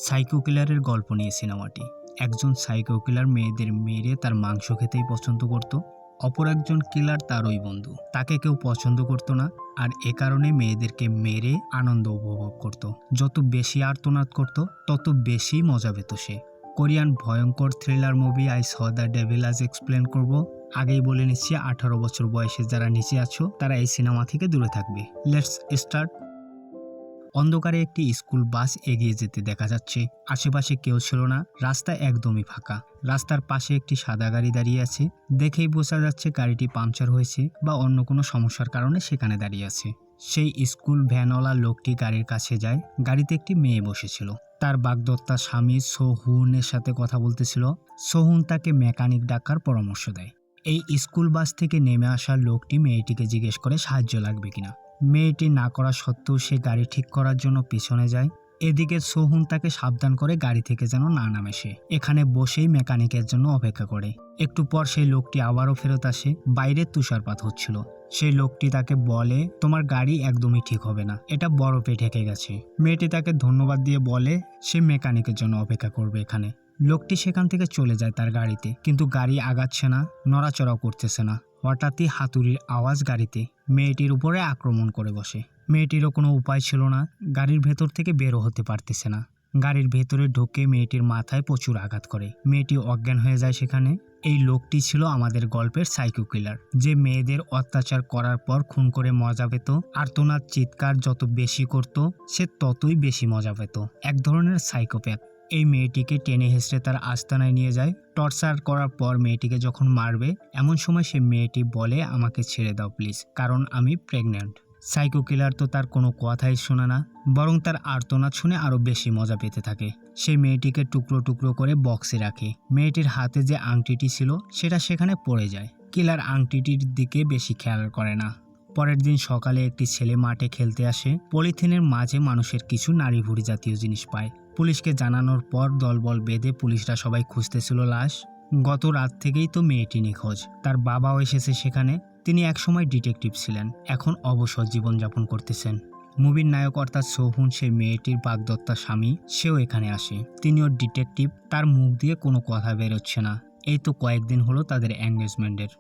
Psycho কিলারের গল্প নিয়ে সিনেমাটি। একজন সাইকো কিলার মেয়েদের মেরে তার মাংস খেতেই পছন্দ করত। অপর একজন কিলার তারই বন্ধু, তাকে কেউ পছন্দ করত না, আর এ কারণে মেয়েদেরকে মেরে আনন্দ উপভোগ করত। যত বেশি আর্তনাদ করত তত বেশি মজা পেত সে। কোরিয়ান ভয়ঙ্কর thriller movie I saw the devil আজ এক্সপ্লেন করব। আগেই বলে নিচ্ছি, 18 বছর বয়সে যারা নিচে আছো তারা এই সিনেমা থেকে দূরে থাকবে। Let's start. অন্ধকারে একটি স্কুল বাস এগিয়ে যেতে দেখা যাচ্ছে। আশেপাশে কেউ ছিল না, রাস্তা একদমই ফাঁকা। রাস্তার পাশে একটি সাদা গাড়ি দাঁড়িয়ে আছে। দেখেই বোঝা যাচ্ছে গাড়িটি পাংচার হয়েছে বা অন্য কোনো সমস্যার কারণে সেখানে দাঁড়িয়ে আছে। সেই স্কুল ভ্যানওয়ালা লোকটি গাড়ির কাছে যায়। গাড়িতে একটি মেয়ে বসেছিল। তার বাগদত্তা স্বামী সোহুনের সাথে কথা বলতেছিল। সোহুন তাকে মেকানিক ডাকার পরামর্শ দেয়। এই স্কুল বাস থেকে নেমে আসা লোকটি মেয়েটিকে জিজ্ঞেস করে সাহায্য লাগবে কিনা। মেয়েটি না করা সত্ত্বেও সে গাড়ি ঠিক করার জন্য পিছনে যায়। এদিকে সোহুন তাকে সাবধান করে গাড়ি থেকে যেন না নামে। সে এখানে বসেই মেকানিকের জন্য অপেক্ষা করে। একটু পর সেই লোকটি আবারও ফেরত আসে। বাইরে তুষারপাত হচ্ছিল। সেই লোকটি তাকে বলে, তোমার গাড়ি একদমই ঠিক হবে না, এটা বরফে ঢেকে গেছে। মেয়েটি তাকে ধন্যবাদ দিয়ে বলে সে মেকানিকের জন্য অপেক্ষা করবে এখানে। লোকটি সেখান থেকে চলে যায় তার গাড়িতে, কিন্তু গাড়ি আগাচ্ছে না, নড়াচড়াও করতেছে না। হঠাৎই হাতুড়ির আওয়াজ গাড়িতে মেয়েটির উপরে আক্রমণ করে বসে। মেয়েটিরও কোনো উপায় ছিল না, গাড়ির ভেতর থেকে বেরো হতে পারতেছে না। গাড়ির ভেতরে ঢুকে মেয়েটির মাথায় প্রচুর আঘাত করে। মেয়েটি অজ্ঞান হয়ে যায় সেখানে। এই লোকটি ছিল আমাদের গল্পের সাইকো কিলার, যে মেয়েদের অত্যাচার করার পর খুন করে মজা পেত। আর্তনাদ চিৎকার যত বেশি করত সে ততই বেশি মজা পেত। এক ধরনের সাইকোপ্যাথ। এই মেয়েটিকে টেনে হেঁচড়ে তার আস্তানায় নিয়ে যায়। টর্চার করার পর মেয়েটিকে যখন মারবে, এমন সময় সে মেয়েটি বলে, আমাকে ছেড়ে দাও প্লিজ, কারণ আমি প্রেগন্যান্ট। সাইকো কিলার তো তার কোনো কথাই শোনে না, বরং তার আর্তনাদ শুনে আরও বেশি মজা পেতে থাকে। সেই মেয়েটিকে টুকরো টুকরো করে বক্সে রাখে। মেয়েটির হাতে যে আংটিটি ছিল সেটা সেখানে পড়ে যায়। কিলার আংটিটির দিকে বেশি খেয়াল করে না। পরের দিন সকালে একটি ছেলে মাঠে খেলতে আসে। পলিথিনের মাঝে মানুষের কিছু নাড়িভুড়ি জাতীয় জিনিস পায়। পুলিশকে জানানোর পর দলবল বেঁধে পুলিশরা সবাই খুঁজতেছিল লাশ। গত রাত থেকেই তো মেয়েটি নিখোঁজ। তার বাবাও এসেছে সেখানে। তিনি একসময় ডিটেকটিভ ছিলেন, এখন অবসর জীবনযাপন করতেছেন। মুভির নায়ক অর্থাৎ সোহুন, সেই মেয়েটির বাগদত্তা স্বামী, সেও এখানে আসে। তিনিও ডিটেকটিভ। তার মুখ দিয়ে কোনো কথা বেরোচ্ছে না। এই তো কয়েকদিন হলো তাদের এঙ্গেজমেন্টের।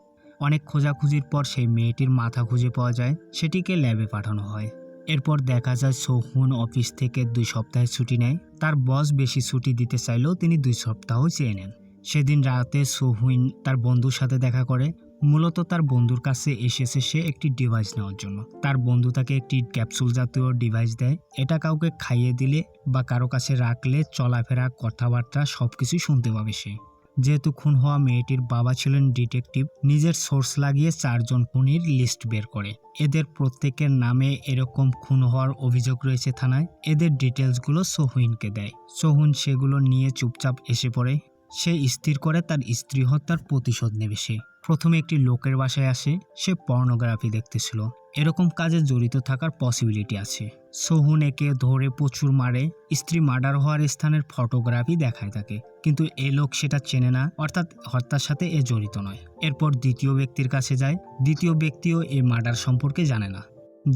অনেক খোঁজাখুঁজির পর সেই মেয়েটির মাথা খুঁজে পাওয়া যায়। সেটিকে ল্যাবে পাঠানো হয়। এরপর দেখা যায় সোহুন অফিস থেকে 2 সপ্তাহের ছুটি নেয়। তার বস বেশি ছুটি দিতে চাইলেও তিনি 2 সপ্তাহ চেয়ে নেন। সেদিন রাতে সোহুন তার বন্ধুর সাথে দেখা করে। মূলত তার বন্ধুর কাছে এসেছে সে একটি ডিভাইস নেওয়ার জন্য। তার বন্ধু তাকে একটি ক্যাপসুল জাতীয় ডিভাইস দেয়। এটা কাউকে খাইয়ে দিলে বা কারো কাছে রাখলে চলাফেরা, কথাবার্তা সবকিছুই শুনতে পাবে সে। যেহেতু খুন হওয়া মেয়েটির বাবা ছিলেন ডিটেকটিভ, নিজের সোর্স লাগিয়ে 4 জন খুনির লিস্ট বের করে। এদের প্রত্যেকের নামে এরকম খুন হওয়ার অভিযোগ রয়েছে থানায়। এদের ডিটেলসগুলো সোহুনকে দেয়। সোহুন সেগুলো নিয়ে চুপচাপ এসে পড়ে। সে স্থির করে তার স্ত্রী হত্যার প্রতিশোধ নেবে সে। প্রথমে একটি লোকের বাসায় আসে। সে পর্নোগ্রাফি দেখতেছিল। এরকম কাজে জড়িত থাকার পসিবিলিটি আছে। সোহুন একে ধরে প্রচুর মারে। স্ত্রী মার্ডার হওয়ার স্থানের ফটোগ্রাফি দেখায় তাকে, কিন্তু এ লোক সেটা চেনে না, অর্থাৎ হত্যার সাথে এ জড়িত নয়। এরপর দ্বিতীয় ব্যক্তির কাছে যায়। দ্বিতীয় ব্যক্তিও এই মার্ডার সম্পর্কে জানে না।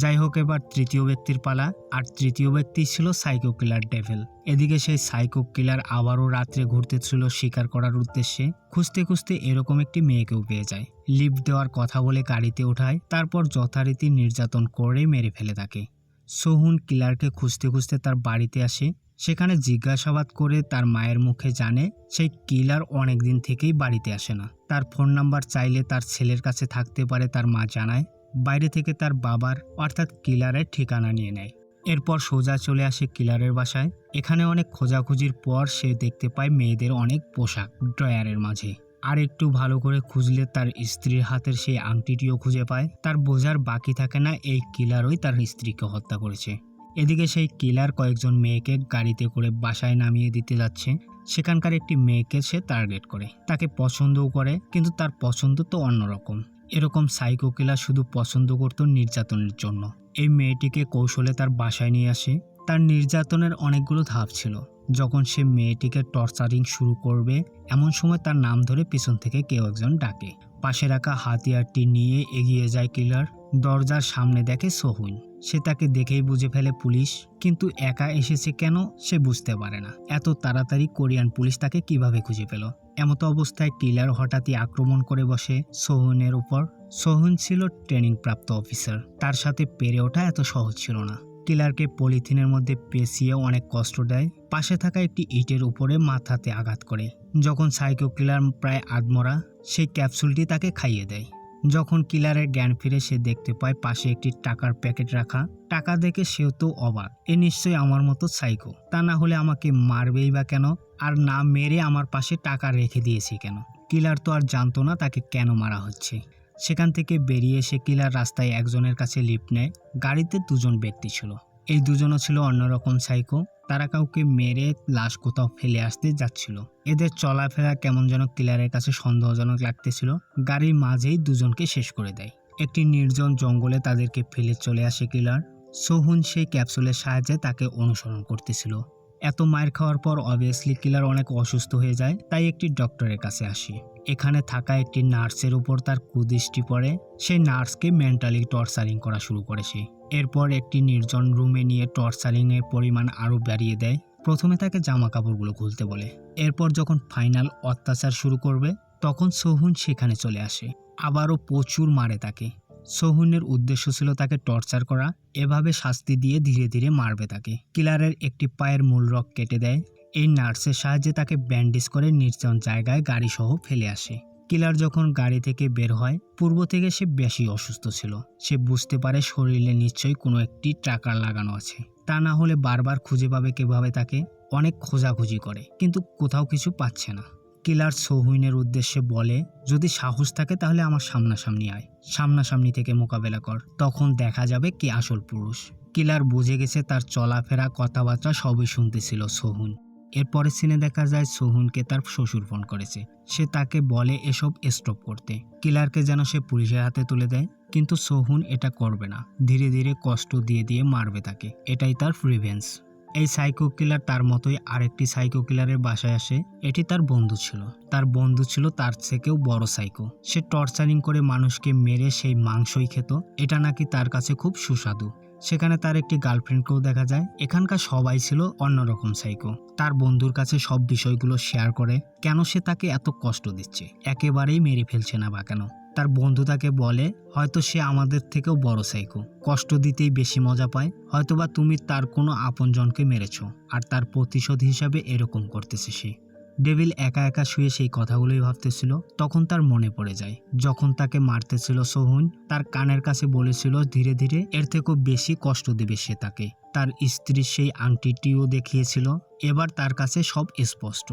যাই হোক, এবার তৃতীয় ব্যক্তির পালা। আর তৃতীয় ব্যক্তি ছিল সাইকো কিলার ডেভিল। এদিকে সেই সাইকো কিলার আবারও রাত্রে ঘুরতেছিল শিকার করার উদ্দেশ্যে। খুঁজতে খুঁজতে এরকম একটি মেয়েকেও পেয়ে যায়। লিফট দেওয়ার কথা বলে গাড়িতে ওঠায়, তারপর যথারীতি নির্যাতন করে মেরে ফেলে তাকে। সোহুন কিলারকে খুঁজতে খুঁজতে তার বাড়িতে আসে। সেখানে জিজ্ঞাসাবাদ করে তার মায়ের মুখে জানে সেই কিলার অনেকদিন থেকেই বাড়িতে আসে না। তার ফোন নাম্বার চাইলে তার ছেলের কাছে থাকতে পারে, তার মা জানায়। বাইরে থেকে তার বাবার অর্থাৎ কিলারের ঠিকানা নিয়ে নেয়। এরপর সোজা চলে আসে কিলারের বাসায়। এখানে অনেক খোঁজাখুঁজির পর সে দেখতে পায় মেয়েদের অনেক পোশাক ড্রয়ারের মাঝে। আর একটু ভালো করে খুঁজলে তার স্ত্রীর হাতের সেই আংটিটিও খুঁজে পায়। তার বোঝার বাকি থাকে না এই কিলারই তার স্ত্রীকে হত্যা করেছে। এদিকে সেই কিলার কয়েকজন মেয়েকে গাড়িতে করে বাসায় নামিয়ে দিতে যাচ্ছে। সেখানকার একটি মেয়েকে সে টার্গেট করে, তাকে পছন্দও করে, কিন্তু তার পছন্দ তো অন্যরকম। এরকম সাইকো কিলার শুধু পছন্দ করত নির্যাতনের জন্য। এই মেয়েটিকে কৌশলে তার বাসায় নিয়ে আসে। তার নির্যাতনের অনেকগুলো ধাপ ছিল। যখন সে মেয়েটিকে টর্চারিং শুরু করবে, এমন সময় তার নাম ধরে পিছন থেকে কেউ একজন ডাকে। পাশে রাখা হাতিয়ারটি নিয়ে এগিয়ে যায় কিলার। দরজার সামনে দেখে সোহুন। সে তাকে দেখেই বুঝে ফেলে পুলিশ, কিন্তু একা এসেছে কেন সে বুঝতে পারে না। এত তাড়াতাড়ি কোরিয়ান পুলিশ তাকে কিভাবে খুঁজে পেল। এমত অবস্থায় কিলার হঠাৎই আক্রমণ করে বসে সোহুনের উপর। সোহুন ছিল ট্রেনিং প্রাপ্ত অফিসার, তার সাথে পেরে ওঠা এত সহজ ছিল না। কিলারকে পলিথিনের মধ্যে পেঁচিয়ে অনেক কষ্ট দেয়, পাশে থাকা একটি ইটের উপরে মাথাতে আঘাত করে। যখন সাইকো কিলার প্রায় আধমরা, সেই ক্যাপসুলটি তাকে খাইয়ে দেয়। যখন কিলারের জ্ঞান ফিরে সে দেখতে পায় পাশে একটি টাকার প্যাকেট রাখা। টাকা দেখে সেও তো অবাক, এ নিশ্চয়ই আমার মতো সাইকো, তা না হলে আমাকে মারবেই বা কেন, আর না মেরে আমার পাশে টাকা রেখে দিয়েছে কেন। কিলার তো আর জানতো না তাকে কেন মারা হচ্ছে। সেখান থেকে বেরিয়ে এসে কিলার রাস্তায় একজনের কাছে লিফট নেয়। গাড়িতে দুজন ব্যক্তি ছিল, এই দুজনও ছিল অন্যরকম সাইকো। তারা কাউকে মেরে লাশ কোথাও ফেলে আসতে যাচ্ছিল। এদের চলাফেরা কেমন যেন কিলারের কাছে সন্দেহজনক লাগতেছিল। গাড়ির মাঝেই দুজনকে শেষ করে দেয়। একটি নির্জন জঙ্গলে তাদেরকে ফেলে চলে আসে কিলার। সোহুন সেই ক্যাপসুলের সাহায্যে তাকে অনুসরণ করতেছিল। এত মায়ের খাওয়ার পর অবভিয়াসলি কিলার অনেক অসুস্থ হয়ে যায়, তাই একটি ডক্টরের কাছে আসে। এখানে থাকা একটি নার্সের উপর তার কুদৃষ্টি পড়ে। সেই নার্সকে মেন্টালি টর্চারিং করা শুরু করেছে। এরপর একটি নির্জন রুমে নিয়ে টর্চারিং এর পরিমাণ আরও বাড়িয়ে দেয়। প্রথমে তাকে জামা কাপড়গুলো খুলতে বলে। এরপর যখন ফাইনাল অত্যাচার শুরু করবে তখন সোহুন সেখানে চলে আসে। আবারও প্রচুর মারে তাকে। সোহুনের উদ্দেশ্য ছিল তাকে টর্চার করা, এভাবে শাস্তি দিয়ে ধীরে ধীরে মারবে তাকে। কিলারের একটি পায়ের মূল রগ কেটে দেয়। এই নার্সের সাহায্যে তাকে ব্যান্ডেজ করে নির্জন জায়গায় গাড়ি সহ ফেলে আসে। কিলার যখন গাড়ি থেকে বের হয় পূর্ব থেকে সে বেশি অসুস্থ ছিল। সে বুঝতে পারে শরীরে নিশ্চয়ই কোনো একটি ট্রাকার লাগানো আছে, তা না হলে বারবার খুঁজে পাবে কিভাবে তাকে। অনেক খোঁজাখুঁজি করে কিন্তু কোথাও কিছু পাচ্ছে না। কিলার সোহুইনের উদ্দেশ্যে বলে, যদি সাহস থাকে তাহলে আমার সামনাসামনি আয়, সামনাসামনি থেকে মোকাবেলা কর, তখন দেখা যাবে কে আসল পুরুষ। কিলার বুঝে গেছে তার চলাফেরা কথাবার্তা সবই শুনতেছিল সোহুন। এরপরে সিনে দেখা যায় সোহুনকে তার শ্বশুর ফোন করেছে। সে তাকে বলে এসব স্টপ করতে। কিলারকে যেন সে পুলিশের হাতে তুলে দেয়, কিন্তু সোহুন এটা করবে না। ধীরে ধীরে কষ্ট দিয়ে দিয়ে মারবে তাকে, এটাই তার রিভেঞ্জ। এই সাইকো কিলার তার মতোই আরেকটি সাইকো কিলারের বাসায় আসে। এটি তার বন্ধু ছিল। তার বন্ধু ছিল তার থেকেও বড় সাইকো। সে টর্চারিং করে মানুষকে মেরে সেই মাংসই খেত। এটা নাকি তার কাছে খুব সুস্বাদু। সেখানে তার একটি গার্লফ্রেন্ডকেও দেখা যায়। এখানকার সবাই ছিল অন্যরকম সাইকো। তার বন্ধুর কাছে সব বিষয়গুলো শেয়ার করে, কেন সে তাকে এত কষ্ট দিচ্ছে, একেবারেই মেরে ফেলছে না বা কেন। তার বন্ধু তাকে বলে, হয়তো সে আমাদের থেকেও বড় সাইকো, কষ্ট দিতেই বেশি মজা পায়, হয়তোবা তুমি তার কোনো আপনজনকে মেরেছ আর তার প্রতিশোধ হিসাবে এরকম করতেছে সে। ডেভিল একা একা শুয়ে সেই কথাগুলোই ভাবতেছিল। তখন তার মনে পড়ে যায় যখন তাকে মারতেছিল সোহুন, তার কানের কাছে বলেছিল ধীরে ধীরে এর থেকেও বেশি কষ্ট দেবে সে তাকে। তার স্ত্রীর সেই আংটিটিও দেখিয়েছিল। এবার তার কাছে সব স্পষ্ট,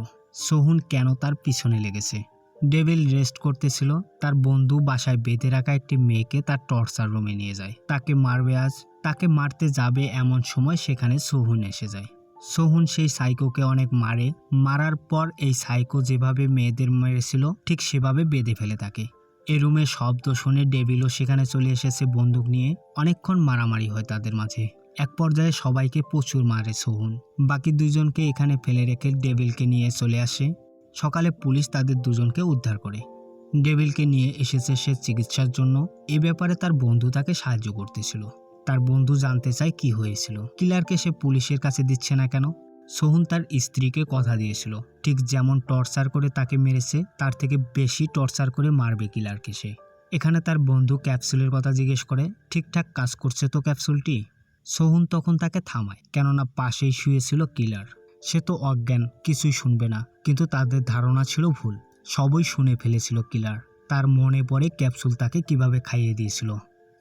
সোহুন কেন তার পিছনে লেগেছে। ডেভিল রেস্ট করতেছিল। তার বন্ধু বাসায় বেঁধে রাখা একটি মেয়েকে তার টর্চার রুমে নিয়ে যায়। তাকে মারবে আজ। তাকে মারতে যাবে এমন সময় সেখানে সোহুন এসে যায়। সোহুন সেই সাইকোকে অনেক মারে। মারার পর এই সাইকো যেভাবে মেয়েদের মেরেছিল ঠিক সেভাবে বেঁধে ফেলে তাকে। এই রুমে শব্দ শুনে ডেভিলও সেখানে চলে এসেছে বন্দুক নিয়ে। অনেকক্ষণ মারামারি হয় তাদের মাঝে। এক পর্যায়ে সবাইকে প্রচুর মারে সোহুন। বাকি দুজনকে এখানে ফেলে রেখে ডেভিলকে নিয়ে চলে আসে। সকালে পুলিশ তাদের দুজনকে উদ্ধার করে। ডেভিলকে নিয়ে এসেছে সে চিকিৎসার জন্য। এ ব্যাপারে তার বন্ধু তাকে সাহায্য করতেছিল। তার বন্ধু জানতে চায় কি হয়েছিল, কিলারকে সে পুলিশের কাছে দিচ্ছে না কেন। সোহুন তার স্ত্রীকে কথা দিয়েছিল, ঠিক যেমন টর্চার করে তাকে মেরেছে তার থেকে বেশি টর্চার করে মারবে কিলারকে সে। এখানে তার বন্ধু ক্যাপসুলের কথা জিজ্ঞেস করে, ঠিকঠাক কাজ করছে তো ক্যাপসুলটি। সোহুন তখন তাকে থামায়, কেননা পাশেই শুয়েছিল কিলার। সে তো অজ্ঞান, কিছুই শুনবে না, কিন্তু তাদের ধারণা ছিল ভুল। সবই শুনে ফেলেছিল কিলার। তার মনে পড়ে ক্যাপসুল তাকে কিভাবে খাইয়ে দিয়েছিল।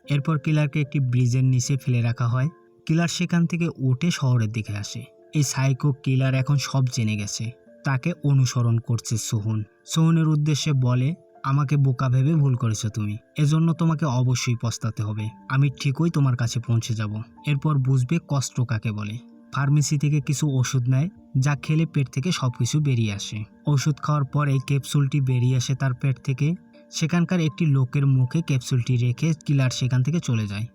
এরপর কিলারকে একটি ব্রিজের নিচে ফেলে রাখা হয়। কিলার সেখান থেকে উঠে শহরের দিকে আসে। এই সাইকো কিলার এখন সব জেনে গেছে। তাকে অনুসরণ করছে সোহুন। সোহুনের উদ্দেশ্যে বলে, আমাকে বোকা ভেবে ভুল করেছো তুমি, এজন্য তোমাকে অবশ্যই পস্তাতে হবে। আমি ঠিকই তোমার কাছে পৌঁছে যাব। এরপর বুঝবে কষ্ট কাকে বলে। ফার্মেসি থেকে কিছু ওষুধ নেয়, যা খেলে পেট থেকে সবকিছু বেরিয়ে আসে। ওষুধ খাওয়ার পর এই ক্যাপসুলটি বেরিয়ে আসে তার পেট থেকে। সেখানকার একটি লোকের মুখে ক্যাপসুলটি রেখে কিলার সেখান থেকে চলে যায়।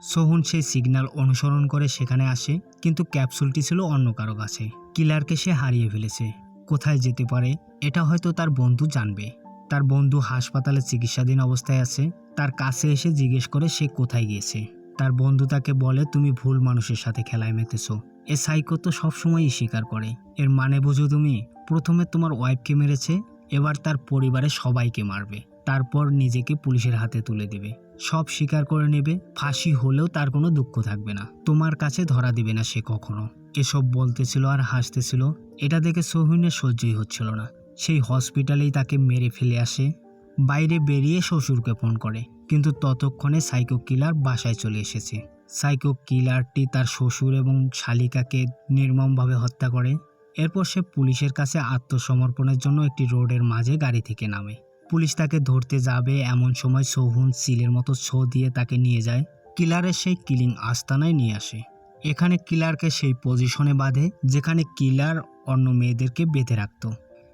সোহুন সেই সিগন্যাল অনুসরণ করে সেখানে আসে, কিন্তু ক্যাপসুলটি ছিল অন্য কারো কাছে। কিলারকে সে হারিয়ে ফেলেছে। কোথায় যেতে পারে এটা হয়তো তার বন্ধু জানবে। তার বন্ধু হাসপাতালে চিকিৎসাধীন অবস্থায় আছে। তার কাছে এসে জিজ্ঞেস করে সে কোথায় গিয়েছে। তার বন্ধু তাকে বলে, তুমি ভুল মানুষের সাথে খেলায় মেতেছো। এ সাইকো তো সবসময়ই স্বীকার করে। এর মানে বুঝো তুমি? প্রথমে তোমার ওয়াইফকে মেরেছে, এবার তার পরিবারের সবাইকে মারবে, তারপর নিজেকে পুলিশের হাতে তুলে দেবে, সব স্বীকার করে নেবে। ফাঁসি হলেও তার কোনো দুঃখ থাকবে না, তোমার কাছে ধরা দিবে না সে কখনো। এসব বলতেছিল আর হাসতেছিল। এটা দেখে সোহিনের সহ্যই হচ্ছিল না। সেই হসপিটালেই তাকে মেরে ফেলে আসে। বাইরে বেরিয়ে শ্বশুরকে ফোন করে, কিন্তু ততক্ষণে সাইকো কিলার বাসায় চলে এসেছে। সাইকো কিলারটি তার শ্বশুর এবং শালিকাকে নির্মমভাবে হত্যা করে। এরপর সে পুলিশের কাছে আত্মসমর্পণের জন্য একটি রোডের মাঝে গাড়ি থেকে নামে। পুলিশ তাকে ধরতে যাবে এমন সময় সোহুন সিলের মতো ছো দিয়ে তাকে নিয়ে যায় কিলারের সেই কিলিং আস্তানায় নিয়ে আসে। এখানে কিলারকে সেই পজিশনে বাঁধে যেখানে কিলার অন্য মেয়েদেরকে বেঁধে রাখত।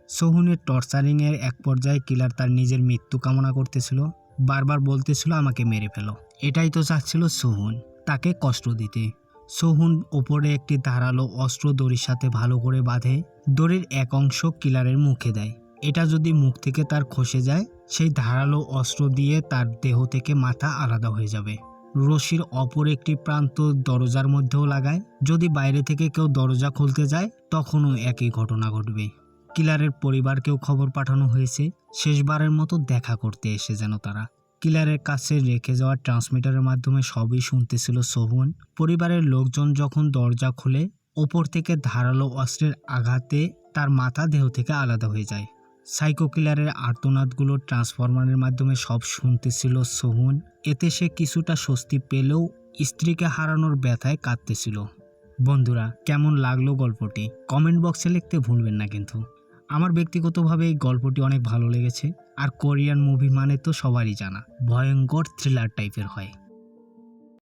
সোহুনের টর্চারিংয়ের এক পর্যায়ে কিলার তার নিজের মৃত্যু কামনা করতেছিল, বারবার বলতেছিল আমাকে মেরে ফেলো। এটাই তো চাচ্ছিল সোহুন, তাকে কষ্ট দিতে। সোহুন ওপরে একটি ধারালো অস্ত্র দড়ির সাথে ভালো করে বাঁধে। দড়ির এক অংশ কিলারের মুখে দেয়। এটা যদি মুখ থেকে তার খসে যায়, সেই ধারালো অস্ত্র দিয়ে তার দেহ থেকে মাথা আলাদা হয়ে যাবে। রশির অপর একটি প্রান্ত দরজার মধ্যেও লাগায়। যদি বাইরে থেকে কেউ দরজা খুলতে যায়, তখনও একই ঘটনা ঘটবে। কিলারের পরিবারকেও খবর পাঠানো হয়েছে, শেষবারের মতো দেখা করতে এসে যেন তারা। কিলারের কাছে রেখে যাওয়া ট্রান্সমিটারের মাধ্যমে সবই শুনতেছিল সোহুন। পরিবারের লোকজন যখন দরজা খুলে, ওপর থেকে ধারালো অস্ত্রের আঘাতে তার মাথা দেহ থেকে আলাদা হয়ে যায়। সাইকো কিলারের আর্তনাদগুলো ট্রান্সফরমারের মাধ্যমে সব শুনতেছিল সোহুন। এতে সে কিছুটা স্বস্তি পেলেও স্ত্রীকে হারানোর ব্যথায় কাঁদতেছিল। বন্ধুরা, কেমন লাগলো গল্পটি কমেন্ট বক্সে লিখতে ভুলবেন না কিন্তু। আমার ব্যক্তিগতভাবে এই গল্পটি অনেক ভালো লেগেছে। আর কোরিয়ান মুভি মানে তো সবারই জানা, ভয়ঙ্কর থ্রিলার টাইপের হয়।